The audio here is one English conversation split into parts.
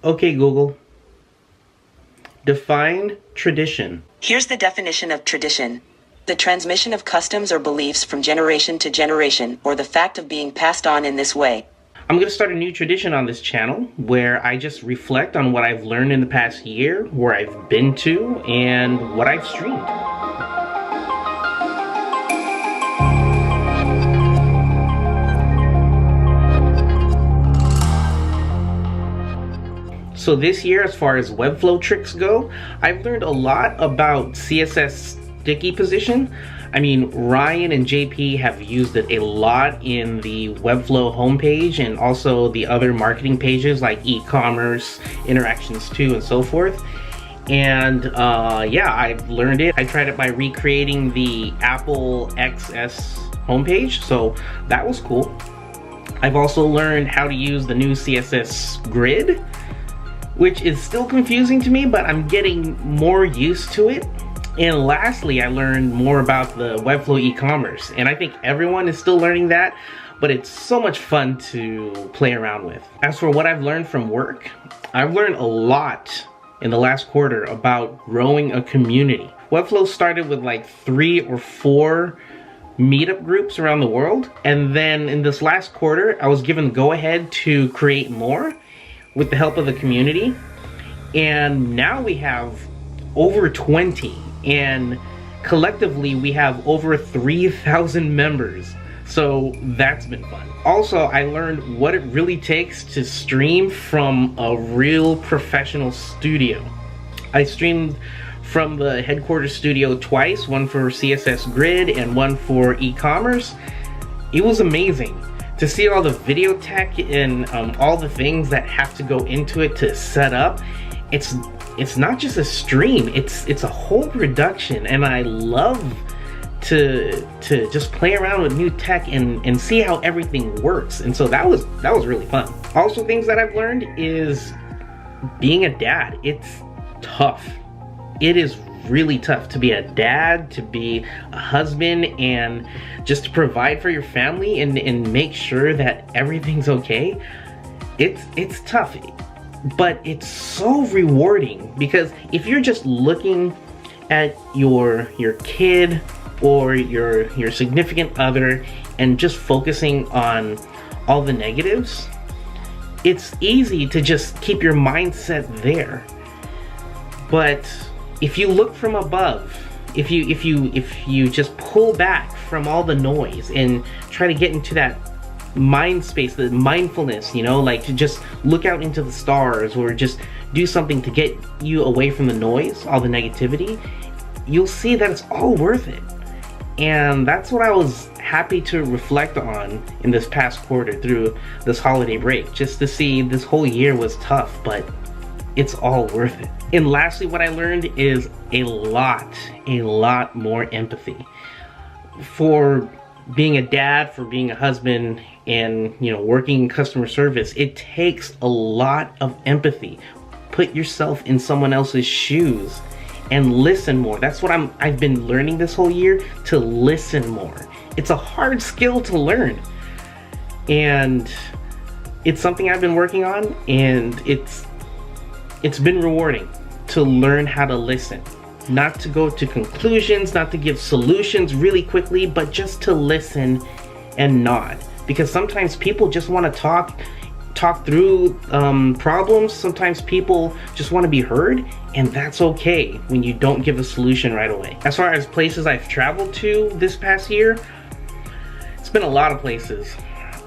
Okay, Google. Define tradition. Here's the definition of tradition. The transmission of customs or beliefs from generation to generation, or the fact of being passed on in this way. I'm going to start a new tradition on this channel where I just reflect on what I've learned in the past year, where I've been to, and what I've streamed. So this year, as far as Webflow tricks go, I've learned a lot about CSS sticky position. I mean, Ryan and JP have used it a lot in the Webflow homepage and also the other marketing pages like e-commerce, interactions 2, and so forth. And yeah, I've learned it. I tried it by recreating the Apple XS homepage, so that was cool. I've also learned how to use the new CSS grid, which is still confusing to me, but I'm getting more used to it. And lastly, I learned more about the Webflow e-commerce, and I think everyone is still learning that, but it's so much fun to play around with. As for what I've learned from work, I've learned a lot in the last quarter about growing a community. Webflow started with like 3 or 4 meetup groups around the world, and then in this last quarter, I was given the go-ahead to create more with the help of the community, and now we have over 20, and collectively we have over 3,000 members, so that's been fun. Also, I learned what it really takes to stream from a real professional studio. I streamed from the headquarters studio twice, one for CSS Grid and one for e-commerce. It was amazing to see all the video tech and all the things that have to go into it to set up. It's not just a stream, it's a whole production, and I love to just play around with new tech and see how everything works. And so that was really fun. Also, things that I've learned is being a dad. It's tough. It is really tough to be a dad, to be a husband, and just to provide for your family and make sure that everything's okay. It's tough, but it's so rewarding, because if you're just looking at your kid or your significant other and just focusing on all the negatives, it's easy to just keep your mindset there. But if you look from above, if you just pull back from all the noise and try to get into that mind space, the mindfulness, you know, like to just look out into the stars or just do something to get you away from the noise, all the negativity, you'll see that it's all worth it. And that's what I was happy to reflect on in this past quarter through this holiday break, just to see this whole year was tough, but it's all worth it. And lastly, what I learned is a lot more empathy. For being a dad, for being a husband, and working in customer service, it takes a lot of empathy. Put yourself in someone else's shoes and listen more. That's what I've been learning this whole year, to listen more. It's a hard skill to learn, and it's something I've been working on, and it's been rewarding to learn how to listen. Not to go to conclusions, not to give solutions really quickly, but just to listen and nod. Because sometimes people just want to talk through problems. Sometimes people just want to be heard, and that's okay when you don't give a solution right away. As far as places I've traveled to this past year, it's been a lot of places.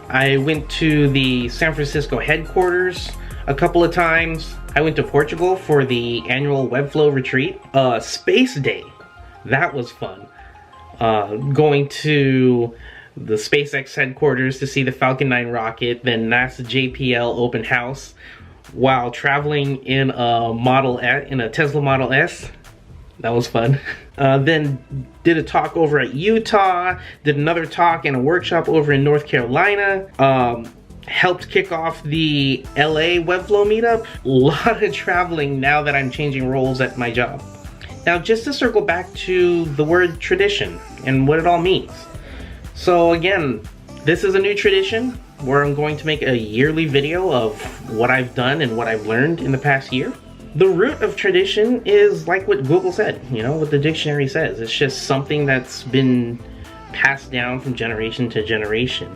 I went to the San Francisco headquarters a couple of times. I went to Portugal for the annual Webflow retreat. Space Day, that was fun. Going to the SpaceX headquarters to see the Falcon 9 rocket, then NASA JPL open house, while traveling in a Tesla Model S. That was fun. Then did a talk over at Utah, did another talk and a workshop over in North Carolina. Helped kick off the LA Webflow meetup. A lot of traveling now that I'm changing roles at my job. Now, just to circle back to the word tradition and what it all means. So again, this is a new tradition. where I'm going to make a yearly video of what I've done and what I've learned in the past year. The root of tradition is like what Google said, you know, what the dictionary says. It's just something that's been passed down from generation to generation.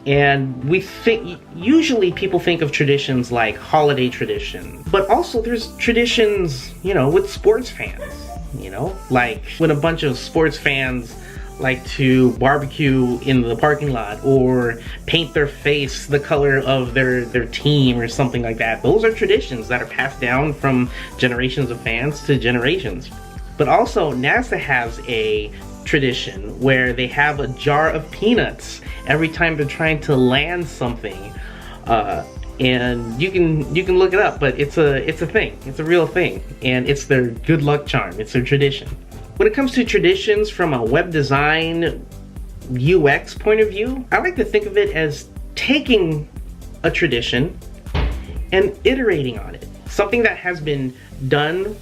And we think, usually people think of traditions like holiday tradition, but also there's traditions, you know, with sports fans, you know, like when a bunch of sports fans like to barbecue in the parking lot or paint their face the color of their team or something like that. Those are traditions that are passed down from generations of fans to generations. But also NASA has a tradition where they have a jar of peanuts every time they're trying to land something, and you can look it up, but it's a thing. It's a real thing, and it's their good luck charm. It's their tradition. When it comes to traditions from a web design UX point of view, I like to think of it as taking a tradition and iterating on it. Something that has been done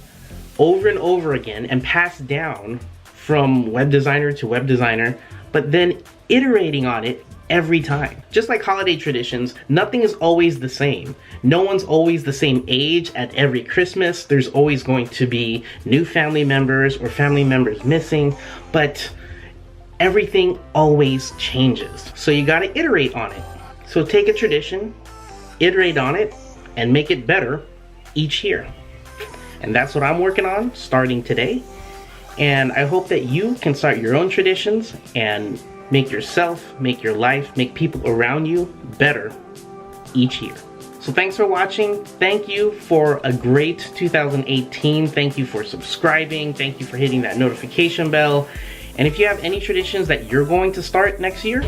over and over again and passed down from web designer to web designer, but then iterating on it every time. Just like holiday traditions, nothing is always the same. No one's always the same age at every Christmas. There's always going to be new family members or family members missing, but everything always changes. So you gotta iterate on it. So take a tradition, iterate on it, and make it better each year. And that's what I'm working on starting today. And I hope that you can start your own traditions and make yourself, make your life, make people around you better each year. So thanks for watching. Thank you for a great 2018. Thank you for subscribing. Thank you for hitting that notification bell. And if you have any traditions that you're going to start next year,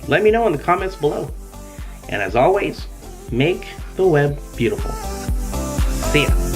let me know in the comments below. And as always, make the web beautiful. See ya.